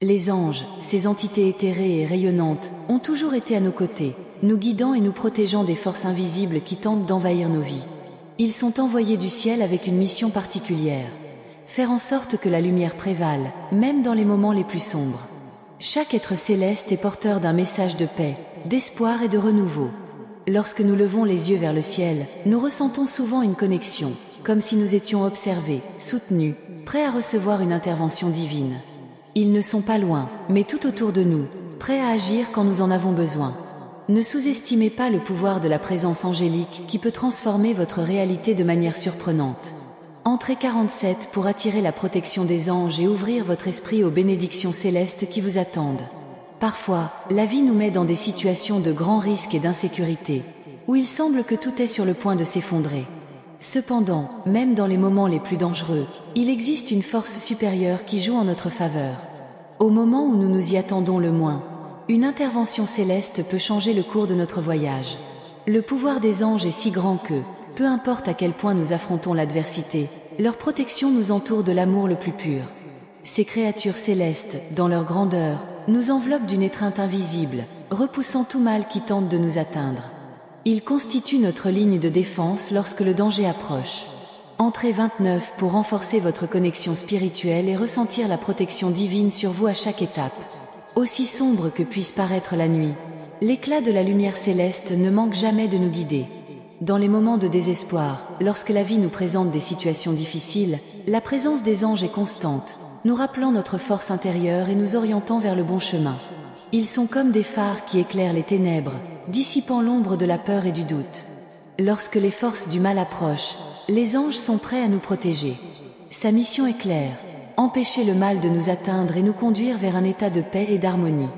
Les anges, ces entités éthérées et rayonnantes, ont toujours été à nos côtés, nous guidant et nous protégeant des forces invisibles qui tentent d'envahir nos vies. Ils sont envoyés du ciel avec une mission particulière: faire en sorte que la lumière prévale, même dans les moments les plus sombres. Chaque être céleste est porteur d'un message de paix, d'espoir et de renouveau. Lorsque nous levons les yeux vers le ciel, nous ressentons souvent une connexion, comme si nous étions observés, soutenus, prêts à recevoir une intervention divine. Ils ne sont pas loin, mais tout autour de nous, prêts à agir quand nous en avons besoin. Ne sous-estimez pas le pouvoir de la présence angélique qui peut transformer votre réalité de manière surprenante. Entrez 47 pour attirer la protection des anges et ouvrir votre esprit aux bénédictions célestes qui vous attendent. Parfois, la vie nous met dans des situations de grands risques et d'insécurité, où il semble que tout est sur le point de s'effondrer. Cependant, même dans les moments les plus dangereux, il existe une force supérieure qui joue en notre faveur. Au moment où nous nous y attendons le moins, une intervention céleste peut changer le cours de notre voyage. Le pouvoir des anges est si grand que, peu importe à quel point nous affrontons l'adversité, leur protection nous entoure de l'amour le plus pur. Ces créatures célestes, dans leur grandeur, nous enveloppent d'une étreinte invisible, repoussant tout mal qui tente de nous atteindre. Ils constituent notre ligne de défense lorsque le danger approche. Entrez 29 pour renforcer votre connexion spirituelle et ressentir la protection divine sur vous à chaque étape. Aussi sombre que puisse paraître la nuit, l'éclat de la lumière céleste ne manque jamais de nous guider. Dans les moments de désespoir, lorsque la vie nous présente des situations difficiles, la présence des anges est constante, nous rappelant notre force intérieure et nous orientant vers le bon chemin. Ils sont comme des phares qui éclairent les ténèbres, dissipant l'ombre de la peur et du doute. Lorsque les forces du mal approchent, les anges sont prêts à nous protéger. Sa mission est claire: empêcher le mal de nous atteindre et nous conduire vers un état de paix et d'harmonie.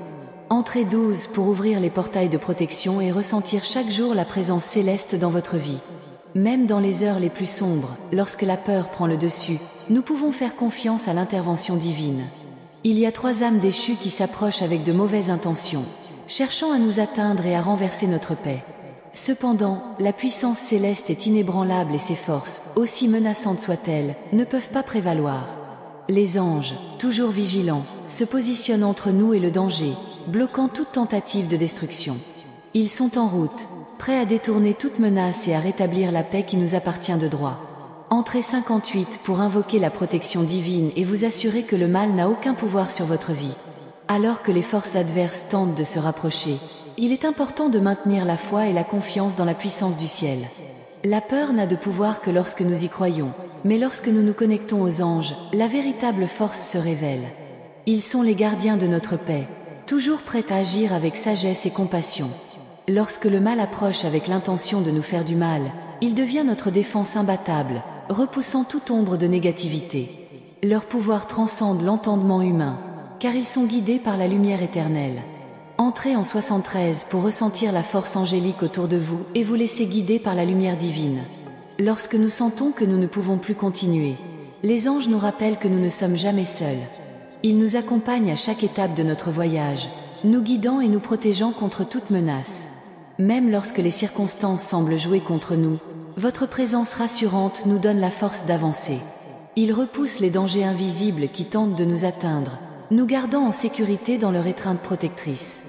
Entrez 12 pour ouvrir les portails de protection et ressentir chaque jour la présence céleste dans votre vie. Même dans les heures les plus sombres, lorsque la peur prend le dessus, nous pouvons faire confiance à l'intervention divine. Il y a 3 âmes déchues qui s'approchent avec de mauvaises intentions, cherchant à nous atteindre et à renverser notre paix. Cependant, la puissance céleste est inébranlable et ses forces, aussi menaçantes soient-elles, ne peuvent pas prévaloir. Les anges, toujours vigilants, se positionnent entre nous et le danger, bloquant toute tentative de destruction. Ils sont en route, prêts à détourner toute menace et à rétablir la paix qui nous appartient de droit. Entrez 58 pour invoquer la protection divine et vous assurer que le mal n'a aucun pouvoir sur votre vie. Alors que les forces adverses tentent de se rapprocher, il est important de maintenir la foi et la confiance dans la puissance du ciel. La peur n'a de pouvoir que lorsque nous y croyons, mais lorsque nous nous connectons aux anges, la véritable force se révèle. Ils sont les gardiens de notre paix, toujours prêts à agir avec sagesse et compassion. Lorsque le mal approche avec l'intention de nous faire du mal, il devient notre défense imbattable, repoussant toute ombre de négativité. Leur pouvoir transcende l'entendement humain, car ils sont guidés par la lumière éternelle. Entrez en 73 pour ressentir la force angélique autour de vous et vous laisser guider par la lumière divine. Lorsque nous sentons que nous ne pouvons plus continuer, les anges nous rappellent que nous ne sommes jamais seuls. Ils nous accompagnent à chaque étape de notre voyage, nous guidant et nous protégeant contre toute menace. Même lorsque les circonstances semblent jouer contre nous, votre présence rassurante nous donne la force d'avancer. Ils repoussent les dangers invisibles qui tentent de nous atteindre, nous gardant en sécurité dans leur étreinte protectrice.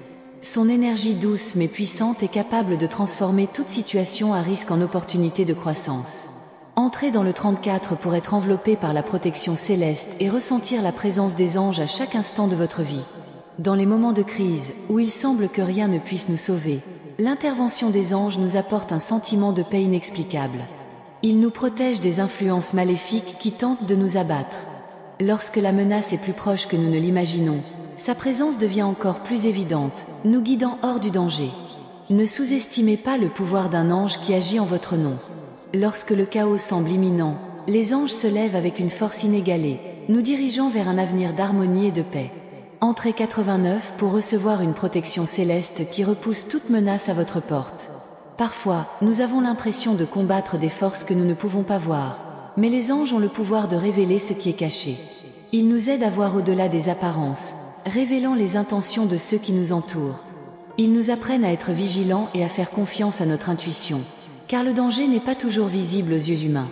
Son énergie douce mais puissante est capable de transformer toute situation à risque en opportunité de croissance. Entrez dans le 34 pour être enveloppé par la protection céleste et ressentir la présence des anges à chaque instant de votre vie. Dans les moments de crise, où il semble que rien ne puisse nous sauver, l'intervention des anges nous apporte un sentiment de paix inexplicable. Ils nous protègent des influences maléfiques qui tentent de nous abattre. Lorsque la menace est plus proche que nous ne l'imaginons, sa présence devient encore plus évidente, nous guidant hors du danger. Ne sous-estimez pas le pouvoir d'un ange qui agit en votre nom. Lorsque le chaos semble imminent, les anges se lèvent avec une force inégalée, nous dirigeant vers un avenir d'harmonie et de paix. Entrez 89 pour recevoir une protection céleste qui repousse toute menace à votre porte. Parfois, nous avons l'impression de combattre des forces que nous ne pouvons pas voir, mais les anges ont le pouvoir de révéler ce qui est caché. Ils nous aident à voir au-delà des apparences, révélant les intentions de ceux qui nous entourent. Ils nous apprennent à être vigilants et à faire confiance à notre intuition, car le danger n'est pas toujours visible aux yeux humains.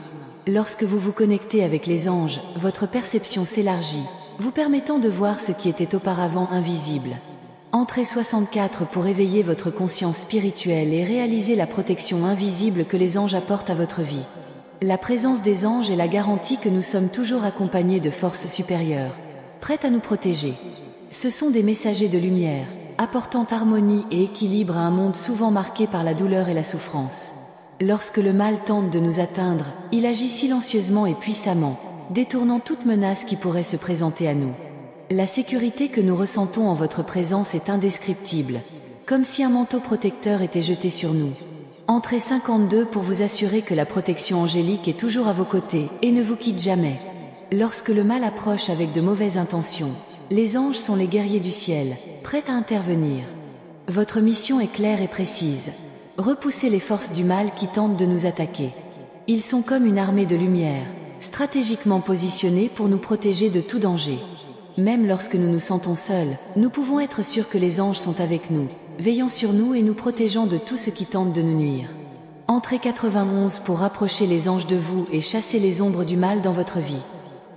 Lorsque vous vous connectez avec les anges, votre perception s'élargit, vous permettant de voir ce qui était auparavant invisible. Entrez 64 pour éveiller votre conscience spirituelle et réaliser la protection invisible que les anges apportent à votre vie. La présence des anges est la garantie que nous sommes toujours accompagnés de forces supérieures, prêtes à nous protéger. Ce sont des messagers de lumière, apportant harmonie et équilibre à un monde souvent marqué par la douleur et la souffrance. Lorsque le mal tente de nous atteindre, il agit silencieusement et puissamment, détournant toute menace qui pourrait se présenter à nous. La sécurité que nous ressentons en votre présence est indescriptible, comme si un manteau protecteur était jeté sur nous. Entrez 52 pour vous assurer que la protection angélique est toujours à vos côtés et ne vous quitte jamais. Lorsque le mal approche avec de mauvaises intentions, les anges sont les guerriers du ciel, prêts à intervenir. Votre mission est claire et précise. Repoussez les forces du mal qui tentent de nous attaquer. Ils sont comme une armée de lumière, stratégiquement positionnés pour nous protéger de tout danger. Même lorsque nous nous sentons seuls, nous pouvons être sûrs que les anges sont avec nous, veillant sur nous et nous protégeant de tout ce qui tente de nous nuire. Entrez 91 pour rapprocher les anges de vous et chasser les ombres du mal dans votre vie.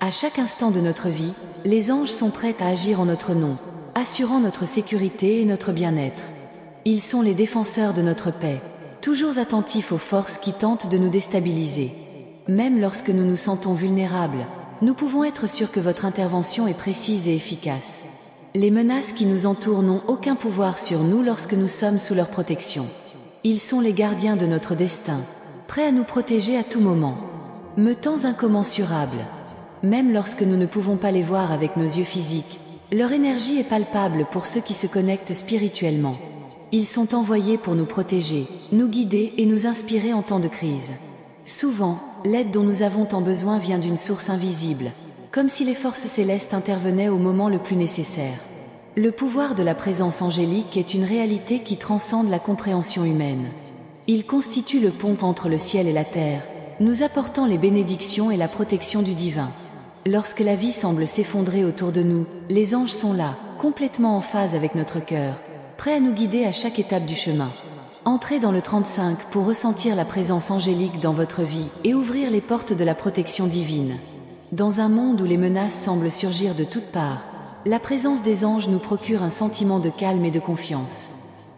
À chaque instant de notre vie, les anges sont prêts à agir en notre nom, assurant notre sécurité et notre bien-être. Ils sont les défenseurs de notre paix, toujours attentifs aux forces qui tentent de nous déstabiliser. Même lorsque nous nous sentons vulnérables, nous pouvons être sûrs que votre intervention est précise et efficace. Les menaces qui nous entourent n'ont aucun pouvoir sur nous lorsque nous sommes sous leur protection. Ils sont les gardiens de notre destin, prêts à nous protéger à tout moment. Meutants incommensurables. Même lorsque nous ne pouvons pas les voir avec nos yeux physiques, leur énergie est palpable pour ceux qui se connectent spirituellement. Ils sont envoyés pour nous protéger, nous guider et nous inspirer en temps de crise. Souvent, l'aide dont nous avons tant besoin vient d'une source invisible, comme si les forces célestes intervenaient au moment le plus nécessaire. Le pouvoir de la présence angélique est une réalité qui transcende la compréhension humaine. Il constitue le pont entre le ciel et la terre, nous apportant les bénédictions et la protection du divin. Lorsque la vie semble s'effondrer autour de nous, les anges sont là, complètement en phase avec notre cœur, prêts à nous guider à chaque étape du chemin. Entrez dans le 35 pour ressentir la présence angélique dans votre vie et ouvrir les portes de la protection divine. Dans un monde où les menaces semblent surgir de toutes parts, la présence des anges nous procure un sentiment de calme et de confiance.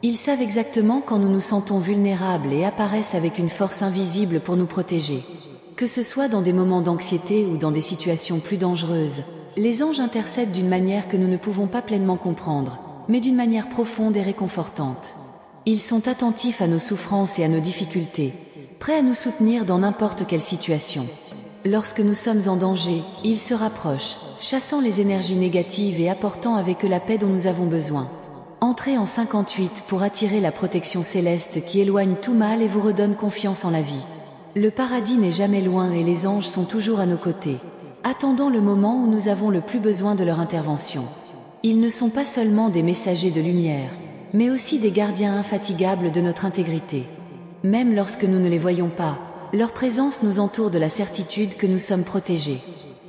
Ils savent exactement quand nous nous sentons vulnérables et apparaissent avec une force invisible pour nous protéger. Que ce soit dans des moments d'anxiété ou dans des situations plus dangereuses, les anges intercèdent d'une manière que nous ne pouvons pas pleinement comprendre, mais d'une manière profonde et réconfortante. Ils sont attentifs à nos souffrances et à nos difficultés, prêts à nous soutenir dans n'importe quelle situation. Lorsque nous sommes en danger, ils se rapprochent, chassant les énergies négatives et apportant avec eux la paix dont nous avons besoin. Entrez en 58 pour attirer la protection céleste qui éloigne tout mal et vous redonne confiance en la vie. Le paradis n'est jamais loin et les anges sont toujours à nos côtés, attendant le moment où nous avons le plus besoin de leur intervention. Ils ne sont pas seulement des messagers de lumière, mais aussi des gardiens infatigables de notre intégrité. Même lorsque nous ne les voyons pas, leur présence nous entoure de la certitude que nous sommes protégés.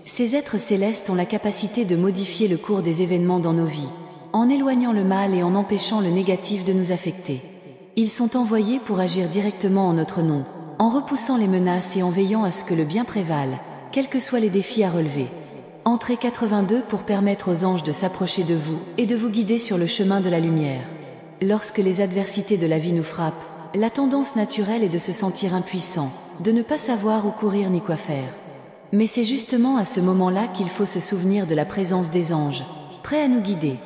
Ces êtres célestes ont la capacité de modifier le cours des événements dans nos vies, en éloignant le mal et en empêchant le négatif de nous affecter. Ils sont envoyés pour agir directement en notre nom, en repoussant les menaces et en veillant à ce que le bien prévale, quels que soient les défis à relever. Entrez 82 pour permettre aux anges de s'approcher de vous et de vous guider sur le chemin de la lumière. Lorsque les adversités de la vie nous frappent, la tendance naturelle est de se sentir impuissant, de ne pas savoir où courir ni quoi faire. Mais c'est justement à ce moment-là qu'il faut se souvenir de la présence des anges, prêts à nous guider.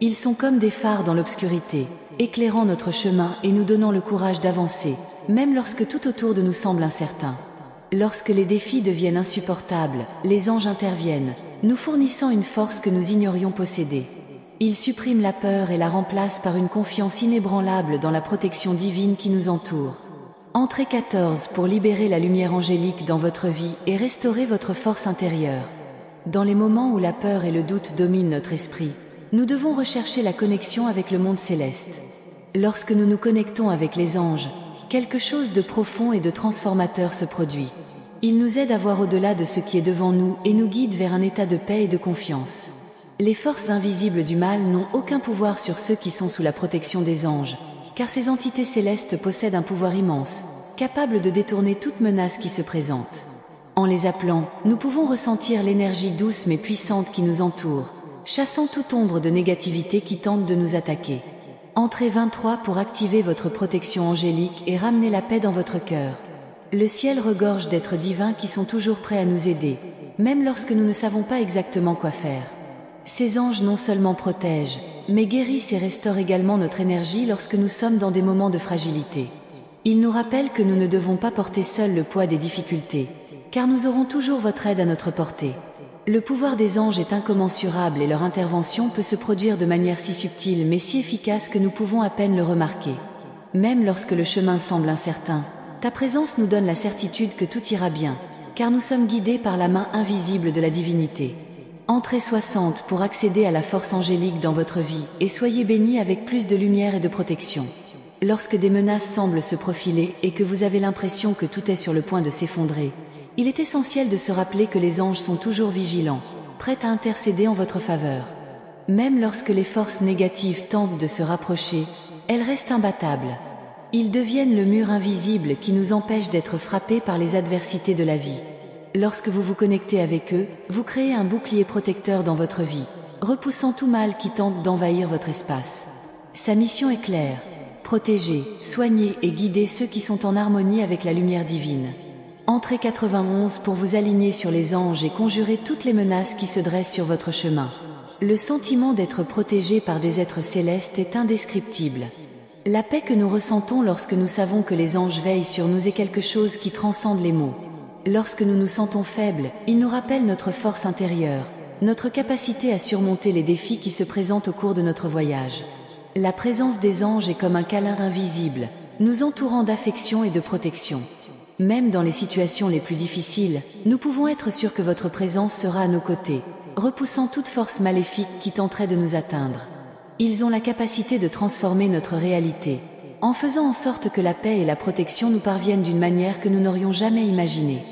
Ils sont comme des phares dans l'obscurité, éclairant notre chemin et nous donnant le courage d'avancer, même lorsque tout autour de nous semble incertain. Lorsque les défis deviennent insupportables, les anges interviennent, nous fournissant une force que nous ignorions posséder. Ils suppriment la peur et la remplacent par une confiance inébranlable dans la protection divine qui nous entoure. Entrez 14 pour libérer la lumière angélique dans votre vie et restaurer votre force intérieure. Dans les moments où la peur et le doute dominent notre esprit, nous devons rechercher la connexion avec le monde céleste. Lorsque nous nous connectons avec les anges, quelque chose de profond et de transformateur se produit. Ils nous aident à voir au-delà de ce qui est devant nous et nous guident vers un état de paix et de confiance. Les forces invisibles du mal n'ont aucun pouvoir sur ceux qui sont sous la protection des anges, car ces entités célestes possèdent un pouvoir immense, capable de détourner toute menace qui se présente. En les appelant, nous pouvons ressentir l'énergie douce mais puissante qui nous entoure, chassant toute ombre de négativité qui tente de nous attaquer. Entrez 23 pour activer votre protection angélique et ramener la paix dans votre cœur. Le ciel regorge d'êtres divins qui sont toujours prêts à nous aider, même lorsque nous ne savons pas exactement quoi faire. Ces anges non seulement protègent, mais guérissent et restaurent également notre énergie lorsque nous sommes dans des moments de fragilité. Ils nous rappellent que nous ne devons pas porter seuls le poids des difficultés, car nous aurons toujours votre aide à notre portée. Le pouvoir des anges est incommensurable et leur intervention peut se produire de manière si subtile mais si efficace que nous pouvons à peine le remarquer. Même lorsque le chemin semble incertain, ta présence nous donne la certitude que tout ira bien, car nous sommes guidés par la main invisible de la divinité. Entrez 60 pour accéder à la force angélique dans votre vie et soyez bénis avec plus de lumière et de protection. Lorsque des menaces semblent se profiler et que vous avez l'impression que tout est sur le point de s'effondrer, il est essentiel de se rappeler que les anges sont toujours vigilants, prêts à intercéder en votre faveur. Même lorsque les forces négatives tentent de se rapprocher, elles restent imbattables. Ils deviennent le mur invisible qui nous empêche d'être frappés par les adversités de la vie. Lorsque vous vous connectez avec eux, vous créez un bouclier protecteur dans votre vie, repoussant tout mal qui tente d'envahir votre espace. Sa mission est claire: protéger, soigner et guider ceux qui sont en harmonie avec la lumière divine. Entrez 91 pour vous aligner sur les anges et conjurer toutes les menaces qui se dressent sur votre chemin. Le sentiment d'être protégé par des êtres célestes est indescriptible. La paix que nous ressentons lorsque nous savons que les anges veillent sur nous est quelque chose qui transcende les mots. Lorsque nous nous sentons faibles, ils nous rappellent notre force intérieure, notre capacité à surmonter les défis qui se présentent au cours de notre voyage. La présence des anges est comme un câlin invisible, nous entourant d'affection et de protection. Même dans les situations les plus difficiles, nous pouvons être sûrs que votre présence sera à nos côtés, repoussant toute force maléfique qui tenterait de nous atteindre. Ils ont la capacité de transformer notre réalité, en faisant en sorte que la paix et la protection nous parviennent d'une manière que nous n'aurions jamais imaginée.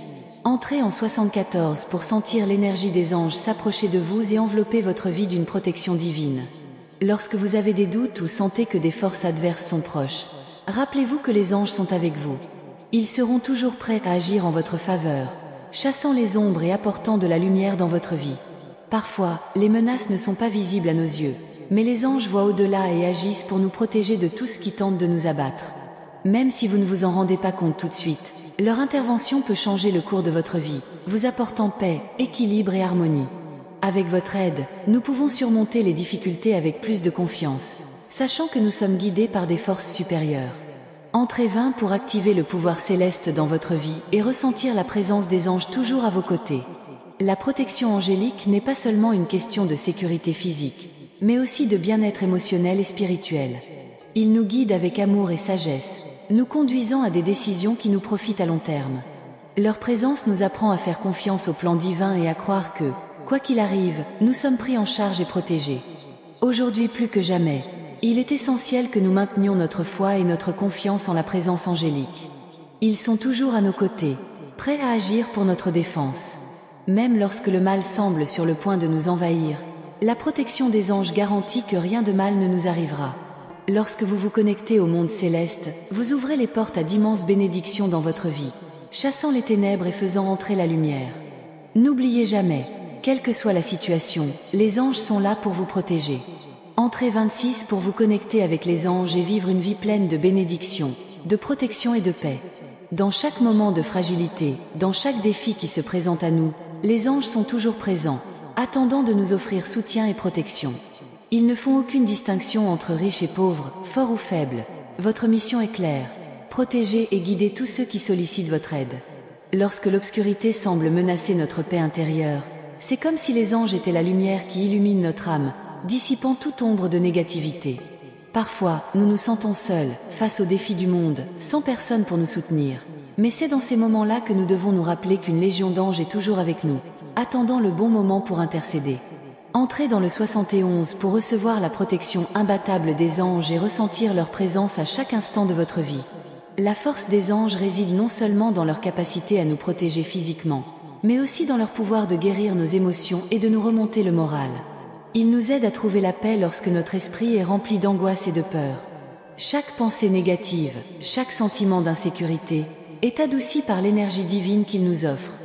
Entrez en 74 pour sentir l'énergie des anges s'approcher de vous et envelopper votre vie d'une protection divine. Lorsque vous avez des doutes ou sentez que des forces adverses sont proches, rappelez-vous que les anges sont avec vous. Ils seront toujours prêts à agir en votre faveur, chassant les ombres et apportant de la lumière dans votre vie. Parfois, les menaces ne sont pas visibles à nos yeux, mais les anges voient au-delà et agissent pour nous protéger de tout ce qui tente de nous abattre. Même si vous ne vous en rendez pas compte tout de suite, leur intervention peut changer le cours de votre vie, vous apportant paix, équilibre et harmonie. Avec votre aide, nous pouvons surmonter les difficultés avec plus de confiance, sachant que nous sommes guidés par des forces supérieures. Entrez 20 pour activer le pouvoir céleste dans votre vie et ressentir la présence des anges toujours à vos côtés. La protection angélique n'est pas seulement une question de sécurité physique, mais aussi de bien-être émotionnel et spirituel. Ils nous guident avec amour et sagesse, nous conduisant à des décisions qui nous profitent à long terme. Leur présence nous apprend à faire confiance au plan divin et à croire que, quoi qu'il arrive, nous sommes pris en charge et protégés. Aujourd'hui plus que jamais, il est essentiel que nous maintenions notre foi et notre confiance en la présence angélique. Ils sont toujours à nos côtés, prêts à agir pour notre défense. Même lorsque le mal semble sur le point de nous envahir, la protection des anges garantit que rien de mal ne nous arrivera. Lorsque vous vous connectez au monde céleste, vous ouvrez les portes à d'immenses bénédictions dans votre vie, chassant les ténèbres et faisant entrer la lumière. N'oubliez jamais, quelle que soit la situation, les anges sont là pour vous protéger. Entrez 26 pour vous connecter avec les anges et vivre une vie pleine de bénédictions, de protection et de paix. Dans chaque moment de fragilité, dans chaque défi qui se présente à nous, les anges sont toujours présents, attendant de nous offrir soutien et protection. Ils ne font aucune distinction entre riches et pauvres, forts ou faibles. Votre mission est claire: protéger et guider tous ceux qui sollicitent votre aide. Lorsque l'obscurité semble menacer notre paix intérieure, c'est comme si les anges étaient la lumière qui illumine notre âme, dissipant toute ombre de négativité. Parfois, nous nous sentons seuls, face aux défis du monde, sans personne pour nous soutenir. Mais c'est dans ces moments-là que nous devons nous rappeler qu'une légion d'anges est toujours avec nous, attendant le bon moment pour intercéder. Entrez dans le 71 pour recevoir la protection imbattable des anges et ressentir leur présence à chaque instant de votre vie. La force des anges réside non seulement dans leur capacité à nous protéger physiquement, mais aussi dans leur pouvoir de guérir nos émotions et de nous remonter le moral. Ils nous aident à trouver la paix lorsque notre esprit est rempli d'angoisse et de peur. Chaque pensée négative, chaque sentiment d'insécurité, est adouci par l'énergie divine qu'ils nous offrent.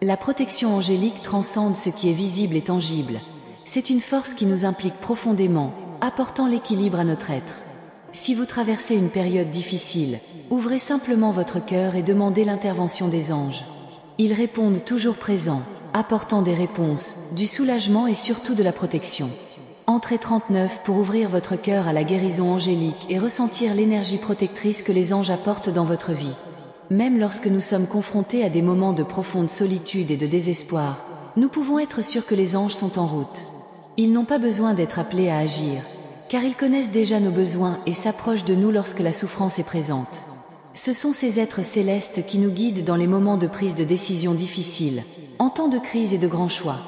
La protection angélique transcende ce qui est visible et tangible. C'est une force qui nous implique profondément, apportant l'équilibre à notre être. Si vous traversez une période difficile, ouvrez simplement votre cœur et demandez l'intervention des anges. Ils répondent toujours présents, apportant des réponses, du soulagement et surtout de la protection. Entrez 39 pour ouvrir votre cœur à la guérison angélique et ressentir l'énergie protectrice que les anges apportent dans votre vie. Même lorsque nous sommes confrontés à des moments de profonde solitude et de désespoir, nous pouvons être sûrs que les anges sont en route. Ils n'ont pas besoin d'être appelés à agir, car ils connaissent déjà nos besoins et s'approchent de nous lorsque la souffrance est présente. Ce sont ces êtres célestes qui nous guident dans les moments de prise de décision difficiles, en temps de crise et de grands choix.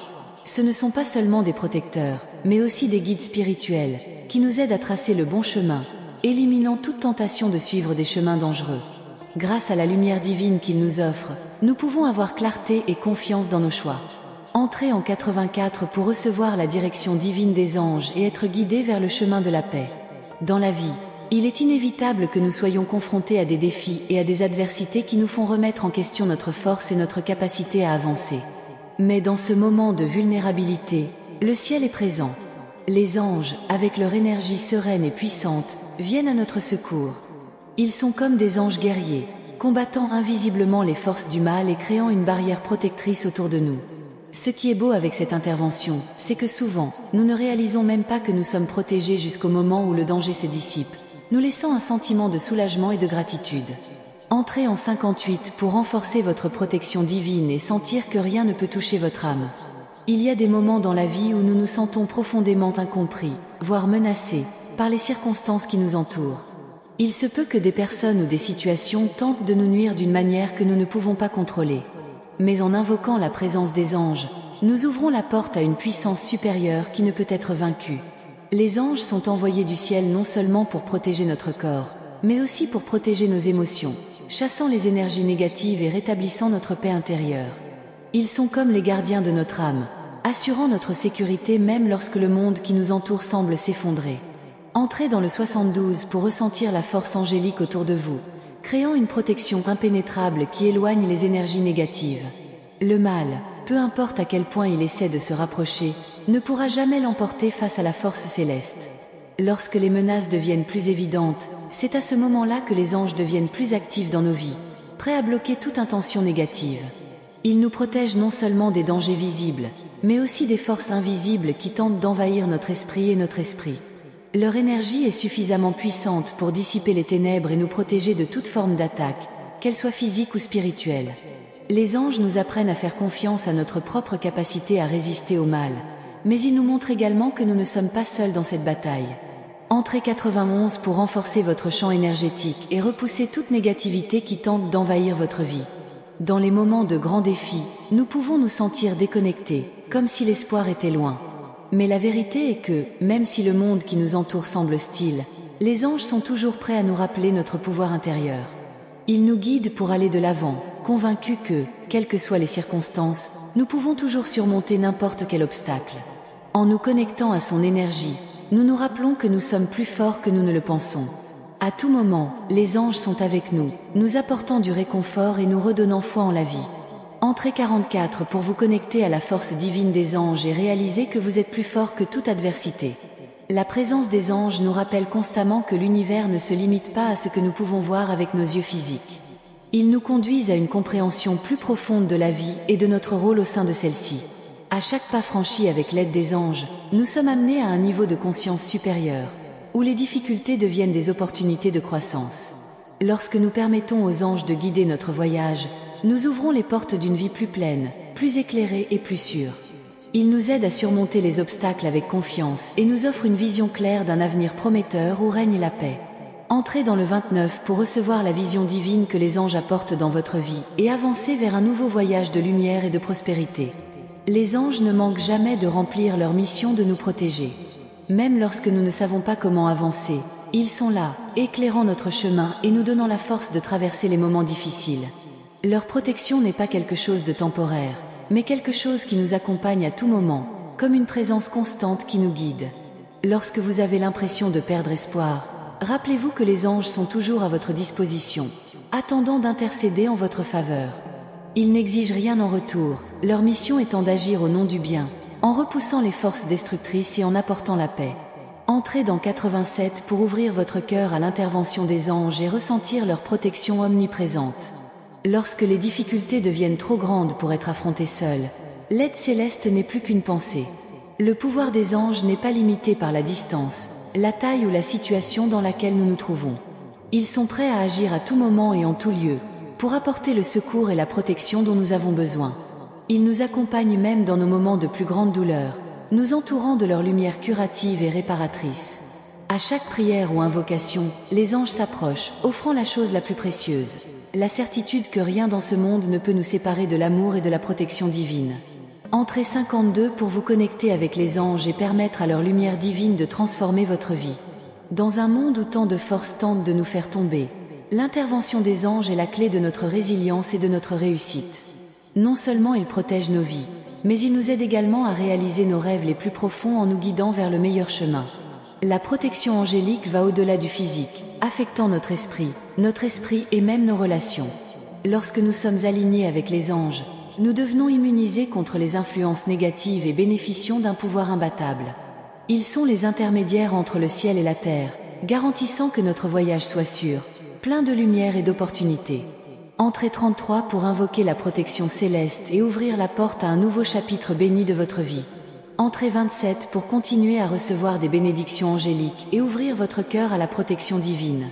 Ce ne sont pas seulement des protecteurs, mais aussi des guides spirituels, qui nous aident à tracer le bon chemin, éliminant toute tentation de suivre des chemins dangereux. Grâce à la lumière divine qu'ils nous offrent, nous pouvons avoir clarté et confiance dans nos choix. Entrez en 84 pour recevoir la direction divine des anges et être guidés vers le chemin de la paix. Dans la vie, il est inévitable que nous soyons confrontés à des défis et à des adversités qui nous font remettre en question notre force et notre capacité à avancer. Mais dans ce moment de vulnérabilité, le ciel est présent. Les anges, avec leur énergie sereine et puissante, viennent à notre secours. Ils sont comme des anges guerriers, combattant invisiblement les forces du mal et créant une barrière protectrice autour de nous. Ce qui est beau avec cette intervention, c'est que souvent, nous ne réalisons même pas que nous sommes protégés jusqu'au moment où le danger se dissipe, nous laissant un sentiment de soulagement et de gratitude. Entrez en 58 pour renforcer votre protection divine et sentir que rien ne peut toucher votre âme. Il y a des moments dans la vie où nous nous sentons profondément incompris, voire menacés, par les circonstances qui nous entourent. Il se peut que des personnes ou des situations tentent de nous nuire d'une manière que nous ne pouvons pas contrôler. Mais en invoquant la présence des anges, nous ouvrons la porte à une puissance supérieure qui ne peut être vaincue. Les anges sont envoyés du ciel non seulement pour protéger notre corps, mais aussi pour protéger nos émotions, chassant les énergies négatives et rétablissant notre paix intérieure. Ils sont comme les gardiens de notre âme, assurant notre sécurité même lorsque le monde qui nous entoure semble s'effondrer. Entrez dans le 72 pour ressentir la force angélique autour de vous, créant une protection impénétrable qui éloigne les énergies négatives. Le mal, peu importe à quel point il essaie de se rapprocher, ne pourra jamais l'emporter face à la force céleste. Lorsque les menaces deviennent plus évidentes, c'est à ce moment-là que les anges deviennent plus actifs dans nos vies, prêts à bloquer toute intention négative. Ils nous protègent non seulement des dangers visibles, mais aussi des forces invisibles qui tentent d'envahir notre esprit et notre esprit. Leur énergie est suffisamment puissante pour dissiper les ténèbres et nous protéger de toute forme d'attaque, qu'elle soit physique ou spirituelle. Les anges nous apprennent à faire confiance à notre propre capacité à résister au mal, mais ils nous montrent également que nous ne sommes pas seuls dans cette bataille. Entrez 91 pour renforcer votre champ énergétique et repousser toute négativité qui tente d'envahir votre vie. Dans les moments de grands défis, nous pouvons nous sentir déconnectés, comme si l'espoir était loin. Mais la vérité est que, même si le monde qui nous entoure semble hostile, les anges sont toujours prêts à nous rappeler notre pouvoir intérieur. Ils nous guident pour aller de l'avant, convaincus que, quelles que soient les circonstances, nous pouvons toujours surmonter n'importe quel obstacle. En nous connectant à son énergie, nous nous rappelons que nous sommes plus forts que nous ne le pensons. À tout moment, les anges sont avec nous, nous apportant du réconfort et nous redonnant foi en la vie. Entrez 44 pour vous connecter à la force divine des anges et réaliser que vous êtes plus fort que toute adversité. La présence des anges nous rappelle constamment que l'univers ne se limite pas à ce que nous pouvons voir avec nos yeux physiques. Ils nous conduisent à une compréhension plus profonde de la vie et de notre rôle au sein de celle-ci. À chaque pas franchi avec l'aide des anges, nous sommes amenés à un niveau de conscience supérieur, où les difficultés deviennent des opportunités de croissance. Lorsque nous permettons aux anges de guider notre voyage, nous ouvrons les portes d'une vie plus pleine, plus éclairée et plus sûre. Ils nous aident à surmonter les obstacles avec confiance et nous offrent une vision claire d'un avenir prometteur où règne la paix. Entrez dans le 29 pour recevoir la vision divine que les anges apportent dans votre vie et avancer vers un nouveau voyage de lumière et de prospérité. Les anges ne manquent jamais de remplir leur mission de nous protéger. Même lorsque nous ne savons pas comment avancer, ils sont là, éclairant notre chemin et nous donnant la force de traverser les moments difficiles. Leur protection n'est pas quelque chose de temporaire, mais quelque chose qui nous accompagne à tout moment, comme une présence constante qui nous guide. Lorsque vous avez l'impression de perdre espoir, rappelez-vous que les anges sont toujours à votre disposition, attendant d'intercéder en votre faveur. Ils n'exigent rien en retour, leur mission étant d'agir au nom du bien, en repoussant les forces destructrices et en apportant la paix. Entrez dans 87 pour ouvrir votre cœur à l'intervention des anges et ressentir leur protection omniprésente. Lorsque les difficultés deviennent trop grandes pour être affrontées seules, l'aide céleste n'est plus qu'une pensée. Le pouvoir des anges n'est pas limité par la distance, la taille ou la situation dans laquelle nous nous trouvons. Ils sont prêts à agir à tout moment et en tout lieu, pour apporter le secours et la protection dont nous avons besoin. Ils nous accompagnent même dans nos moments de plus grande douleur, nous entourant de leur lumière curative et réparatrice. À chaque prière ou invocation, les anges s'approchent, offrant la chose la plus précieuse, la certitude que rien dans ce monde ne peut nous séparer de l'amour et de la protection divine. Entrez 52 pour vous connecter avec les anges et permettre à leur lumière divine de transformer votre vie. Dans un monde où tant de forces tentent de nous faire tomber, l'intervention des anges est la clé de notre résilience et de notre réussite. Non seulement ils protègent nos vies, mais ils nous aident également à réaliser nos rêves les plus profonds en nous guidant vers le meilleur chemin. La protection angélique va au-delà du physique, affectant notre esprit et même nos relations. Lorsque nous sommes alignés avec les anges, nous devenons immunisés contre les influences négatives et bénéficions d'un pouvoir imbattable. Ils sont les intermédiaires entre le ciel et la terre, garantissant que notre voyage soit sûr, plein de lumière et d'opportunités. Entrez 33 pour invoquer la protection céleste et ouvrir la porte à un nouveau chapitre béni de votre vie. Entrez 27 pour continuer à recevoir des bénédictions angéliques et ouvrir votre cœur à la protection divine.